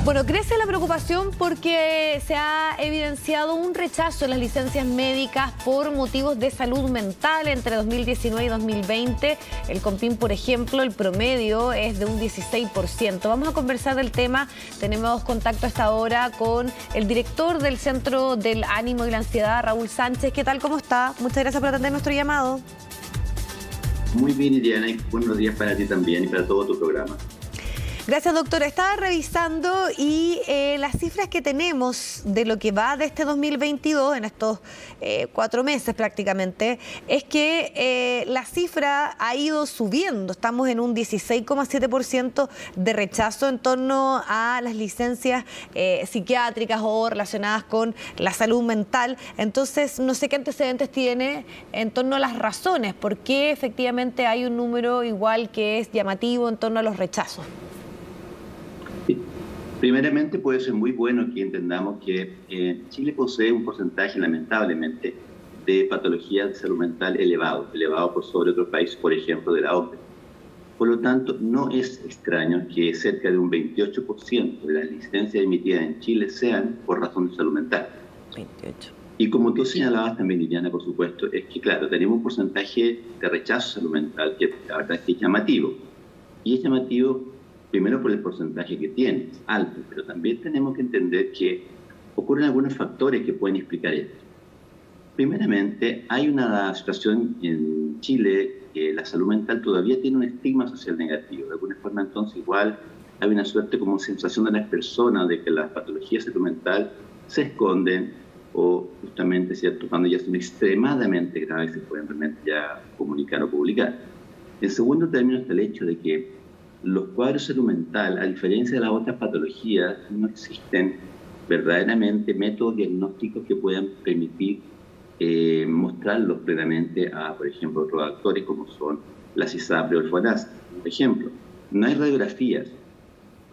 Bueno, crece la preocupación porque se ha evidenciado un rechazo en las licencias médicas por motivos de salud mental entre 2019 y 2020. El COMPIN, por ejemplo, el promedio es de un 16%. Vamos a conversar del tema. Tenemos contacto a esta hora con el director del Centro del Ánimo y la Ansiedad, Raúl Sánchez. ¿Qué tal? ¿Cómo está? Muchas gracias por atender nuestro llamado. Muy bien, Iriana, y buenos días para ti también y para todo tu programa. Gracias, doctora. Estaba revisando y las cifras que tenemos de lo que va de este 2022, en estos 4 meses prácticamente, es que la cifra ha ido subiendo. Estamos en un 16,7% de rechazo en torno a las licencias psiquiátricas o relacionadas con la salud mental. Entonces, no sé qué antecedentes tiene en torno a las razones, por qué efectivamente hay un número igual que es llamativo en torno a los rechazos. Primeramente, puede ser muy bueno que entendamos que Chile posee un porcentaje, lamentablemente, de patologías de salud mental elevado por sobre otros países, por ejemplo, de la OCDE. Por lo tanto, no es extraño que cerca de un 28% de las licencias emitidas en Chile sean por razón de salud mental. 28. Y como tú señalabas también, Liliana, por supuesto, es que, claro, tenemos un porcentaje de rechazo a salud mental que la verdad es que es llamativo. Y es llamativo primero por el porcentaje que tiene, es alto, pero también tenemos que entender que ocurren algunos factores que pueden explicar esto. Primeramente, hay una situación en Chile que la salud mental todavía tiene un estigma social negativo. De alguna forma, entonces, igual hay una suerte como sensación de las personas de que las patologías de salud mental se esconden o justamente, ¿cierto?, cuando ya son extremadamente graves se pueden realmente ya comunicar o publicar. En segundo término está el hecho de que los cuadros de salud mental, a diferencia de las otras patologías, no existen verdaderamente métodos diagnósticos que puedan permitir mostrarlos plenamente a, por ejemplo, otros actores como son la CISAPRE o el FONASA. Por ejemplo, no hay radiografías,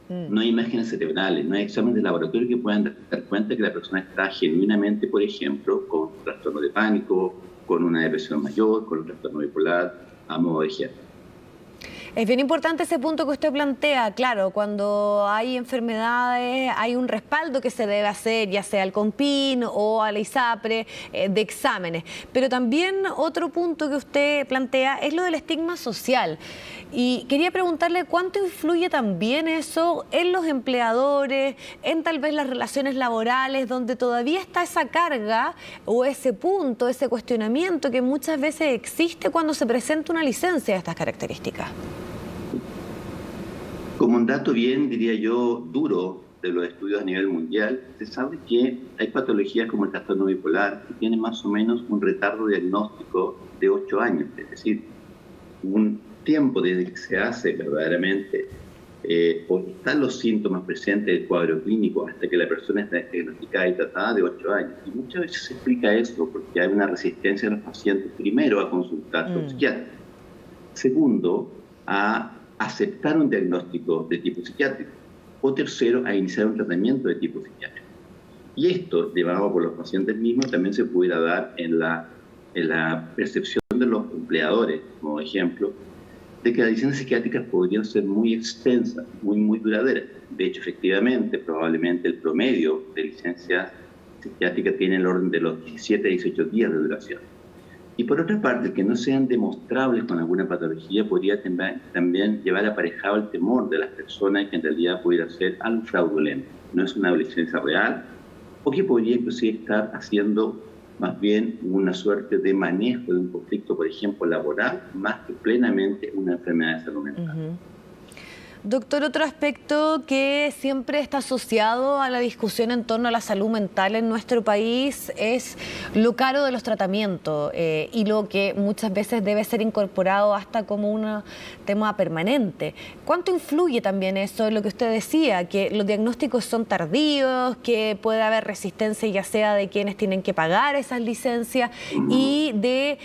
no hay imágenes cerebrales, no hay exámenes de laboratorio que puedan dar cuenta que la persona está genuinamente, por ejemplo, con un trastorno de pánico, con una depresión mayor, con un trastorno bipolar, a modo de ejemplo. Es bien importante ese punto que usted plantea. Claro, cuando hay enfermedades hay un respaldo que se debe hacer, ya sea al COMPIN o a la ISAPRE, de exámenes. Pero también otro punto que usted plantea es lo del estigma social. Y quería preguntarle cuánto influye también eso en los empleadores, en tal vez las relaciones laborales, donde todavía está esa carga o ese punto, ese cuestionamiento que muchas veces existe cuando se presenta una licencia de estas características. Como un dato bien, diría yo, duro de los estudios a nivel mundial, se sabe que hay patologías como el trastorno bipolar que tienen más o menos un retardo diagnóstico de 8 años, es decir, un tiempo desde que se hace verdaderamente o están los síntomas presentes del cuadro clínico hasta que la persona está diagnosticada y tratada de 8 años. Y muchas veces se explica eso porque hay una resistencia de los pacientes, primero, a consultar a un psiquiatra, segundo, a aceptar un diagnóstico de tipo psiquiátrico, o tercero, a iniciar un tratamiento de tipo psiquiátrico. Y esto, llevado por los pacientes mismos, también se pudiera dar en la percepción de los empleadores, como ejemplo, de que las licencias psiquiátricas podrían ser muy extensas, muy duraderas. De hecho, efectivamente, probablemente el promedio de licencias psiquiátricas tiene el orden de los 17 a 18 días de duración. Y por otra parte, que no sean demostrables con alguna patología podría también llevar aparejado el temor de las personas que en realidad pudiera ser algo fraudulento. No es una licencia real o que podría inclusive estar haciendo más bien una suerte de manejo de un conflicto, por ejemplo, laboral, más que plenamente una enfermedad de salud mental. Doctor, otro aspecto que siempre está asociado a la discusión en torno a la salud mental en nuestro país es lo caro de los tratamientos y lo que muchas veces debe ser incorporado hasta como un tema permanente. ¿Cuánto influye también eso en lo que usted decía, que los diagnósticos son tardíos, que puede haber resistencia ya sea de quienes tienen que pagar esas licencias y de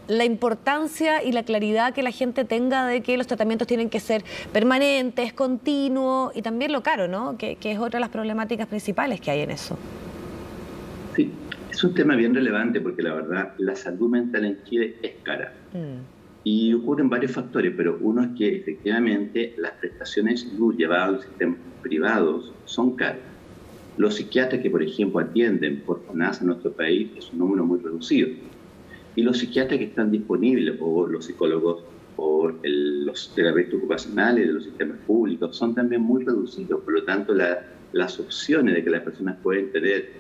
la importancia y la claridad que la gente tenga de que los tratamientos tienen que ser permanentes, continuos y también lo caro, ¿no? Que es otra de las problemáticas principales que hay en eso. Sí, es un tema bien relevante porque la verdad la salud mental en Chile es cara. Y ocurren varios factores, pero uno es que efectivamente las prestaciones de salud llevadas a los sistemas privados son caras. Los psiquiatras que, por ejemplo, atienden por FONASA en nuestro país es un número muy reducido. Y los psiquiatras que están disponibles, o los psicólogos, o los terapeutas ocupacionales de los sistemas públicos, son también muy reducidos. Por lo tanto, las opciones de que las personas pueden tener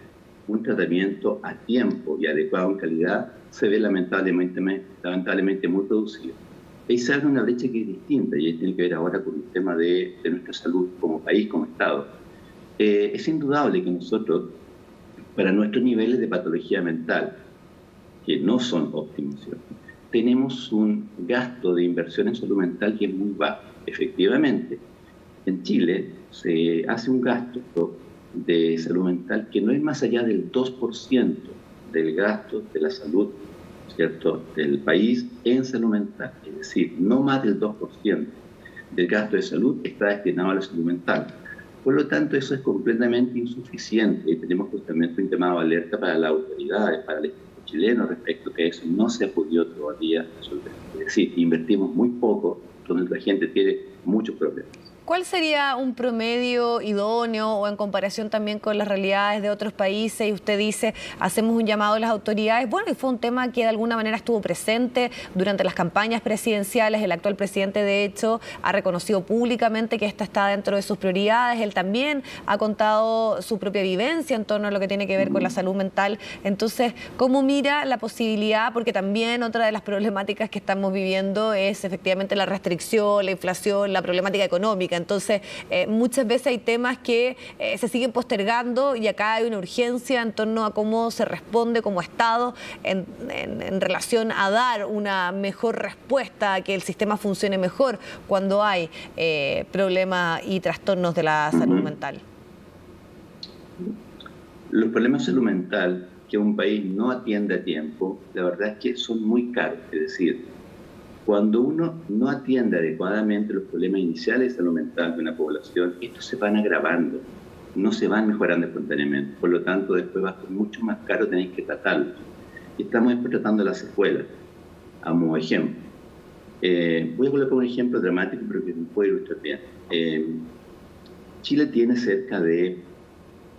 un tratamiento a tiempo y adecuado en calidad se ve lamentablemente muy reducido. Ahí se abre una brecha que es distinta y tiene que ver ahora con el tema de nuestra salud como país, como Estado. Es indudable que nosotros, para nuestros niveles de patología mental, que no son óptimos, ¿cierto?, tenemos un gasto de inversión en salud mental que es muy bajo. Efectivamente, en Chile se hace un gasto de salud mental que no es más allá del 2% del gasto de la salud, ¿cierto?, del país en salud mental. Es decir, no más del 2% del gasto de salud está destinado a la salud mental. Por lo tanto, eso es completamente insuficiente y tenemos justamente un llamado de alerta para las autoridades, para el Estado chileno respecto a que eso no se ha podido todavía resolver. Es decir, invertimos muy poco donde la gente tiene muchos problemas. ¿Cuál sería un promedio idóneo o en comparación también con las realidades de otros países? Y usted dice, hacemos un llamado a las autoridades. Bueno, y fue un tema que de alguna manera estuvo presente durante las campañas presidenciales. El actual presidente, de hecho, ha reconocido públicamente que esta está dentro de sus prioridades. Él también ha contado su propia vivencia en torno a lo que tiene que ver con la salud mental. Entonces, ¿cómo mira la posibilidad? Porque también otra de las problemáticas que estamos viviendo es efectivamente la restricción, la inflación, la problemática económica. Entonces, muchas veces hay temas que se siguen postergando y acá hay una urgencia en torno a cómo se responde como Estado en relación a dar una mejor respuesta, a que el sistema funcione mejor cuando hay problemas y trastornos de la salud mental. Los problemas de salud mental que un país no atiende a tiempo, la verdad es que son muy caros. Es decir, cuando uno no atiende adecuadamente los problemas iniciales de salud mental de una población, estos se van agravando, no se van mejorando espontáneamente. Por lo tanto, después va a ser mucho más caro tener que tratarlos. Y estamos después tratando las secuelas, como ejemplo. Voy a colocar un ejemplo dramático, pero que me puede ilustrar bien. Chile tiene cerca de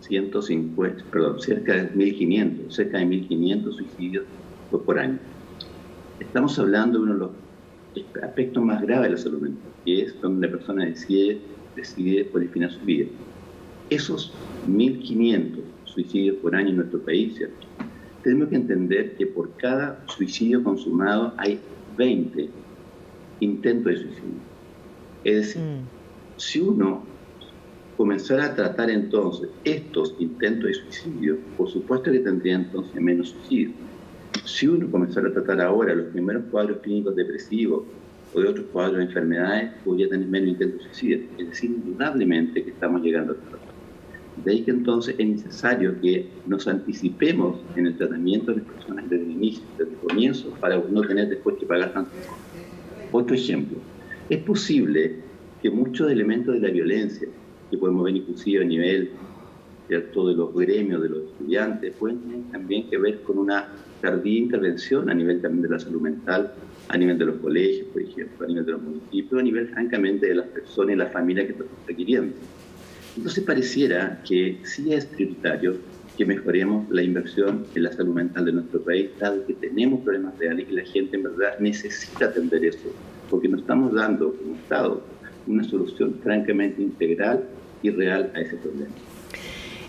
1.500 suicidios por año. Estamos hablando de uno de los aspectos más graves de la salud mental, que es donde la persona decide poner fin a su vida. Esos 1.500 suicidios por año en nuestro país, ¿cierto?, tenemos que entender que por cada suicidio consumado hay 20 intentos de suicidio. Es decir, si uno comenzara a tratar entonces estos intentos de suicidio, por supuesto que tendría entonces menos suicidios. Si uno comenzara a tratar ahora los primeros cuadros clínicos depresivos o de otros cuadros de enfermedades, podría tener menos intentos de suicidio. Es decir, indudablemente que estamos llegando a tratar. De ahí que entonces es necesario que nos anticipemos en el tratamiento de las personas desde el inicio, desde el comienzo, para no tener después que pagar tanto. Otro ejemplo, es posible que muchos elementos de la violencia, que podemos ver inclusive a nivel, ¿cierto?, de los gremios, de los estudiantes, pueden tener también que ver con una tardía intervención a nivel también de la salud mental, a nivel de los colegios, por ejemplo, a nivel de los municipios, a nivel francamente de las personas y las familias que están requiriendo. Entonces pareciera que sí es prioritario que mejoremos la inversión en la salud mental de nuestro país, dado que tenemos problemas reales y la gente en verdad necesita atender eso, porque nos estamos dando como Estado una solución francamente integral y real a ese problema.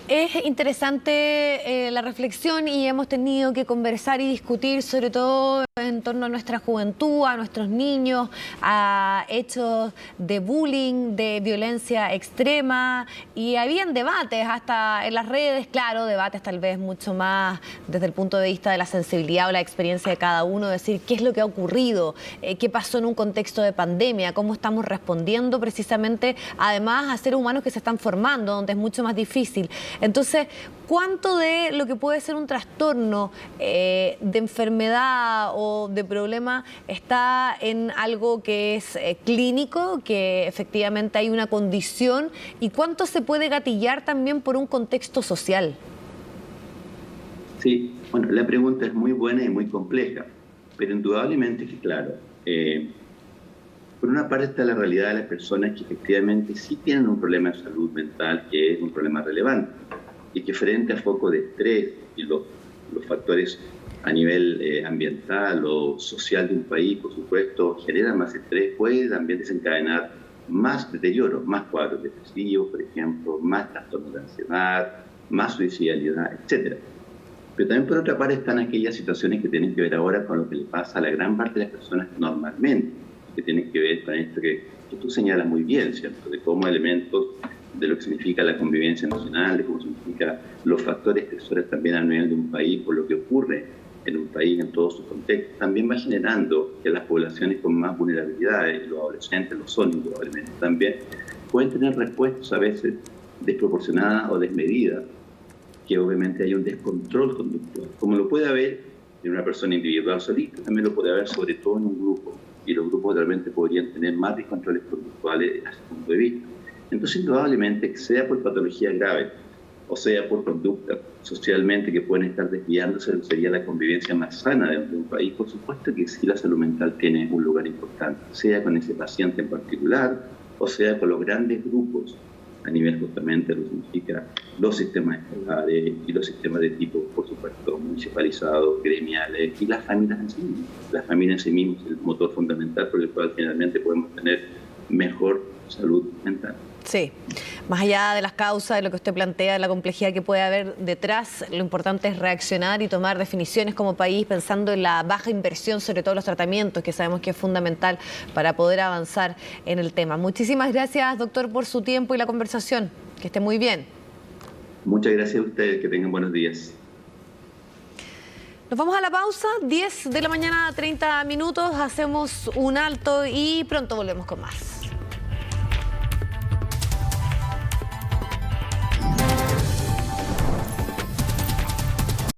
Es interesante la reflexión y hemos tenido que conversar y discutir sobre todo en torno a nuestra juventud, a nuestros niños, a hechos de bullying, de violencia extrema, y habían debates hasta en las redes, claro, debates tal vez mucho más desde el punto de vista de la sensibilidad o la experiencia de cada uno, decir qué es lo que ha ocurrido, qué pasó en un contexto de pandemia, cómo estamos respondiendo precisamente, además a seres humanos que se están formando, donde es mucho más difícil. Entonces, ¿cuánto de lo que puede ser un trastorno de enfermedad o de problema está en algo que es clínico, que efectivamente hay una condición, y cuánto se puede gatillar también por un contexto social? Sí, bueno, la pregunta es muy buena y muy compleja, pero indudablemente que, claro, Por una parte está la realidad de las personas que efectivamente sí tienen un problema de salud mental, que es un problema relevante, y que frente a foco de estrés y los factores a nivel ambiental o social de un país, por supuesto, generan más estrés, puede también desencadenar más deterioro, más cuadros depresivos, por ejemplo, más trastornos de ansiedad, más suicidalidad, etc. Pero también por otra parte están aquellas situaciones que tienen que ver ahora con lo que le pasa a la gran parte de las personas normalmente, que tienen que ver con esto que tú señalas muy bien, ¿cierto? De cómo elementos de lo que significa la convivencia nacional, de cómo significa los factores estresores también a nivel de un país, por lo que ocurre en un país en todo su contexto, también va generando que las poblaciones con más vulnerabilidades, y los adolescentes lo son indudablemente también, pueden tener respuestas a veces desproporcionadas o desmedidas, que obviamente hay un descontrol conductual, como lo puede haber en una persona individual solita, también lo puede haber sobre todo en un grupo, y los grupos realmente podrían tener más descontroles conductuales desde ese punto de vista. Entonces, indudablemente, sea por patologías graves, o sea por conductas socialmente que pueden estar desviándose de lo que sería la convivencia más sana dentro de un país, por supuesto que sí la salud mental tiene un lugar importante, sea con ese paciente en particular, o sea con los grandes grupos a nivel justamente de lo que significa los sistemas escolares y los sistemas de tipo, por supuesto, municipalizados, gremiales y las familias en sí mismas. Las familias en sí mismas es el motor fundamental por el cual finalmente podemos tener mejor salud mental. Sí, más allá de las causas, de lo que usted plantea, de la complejidad que puede haber detrás, lo importante es reaccionar y tomar definiciones como país pensando en la baja inversión, sobre todo los tratamientos, que sabemos que es fundamental para poder avanzar en el tema. Muchísimas gracias, doctor, por su tiempo y la conversación. Que esté muy bien. Muchas gracias a ustedes, que tengan buenos días. Nos vamos a la pausa, 10 de la mañana, 30 minutos, hacemos un alto y pronto volvemos con más.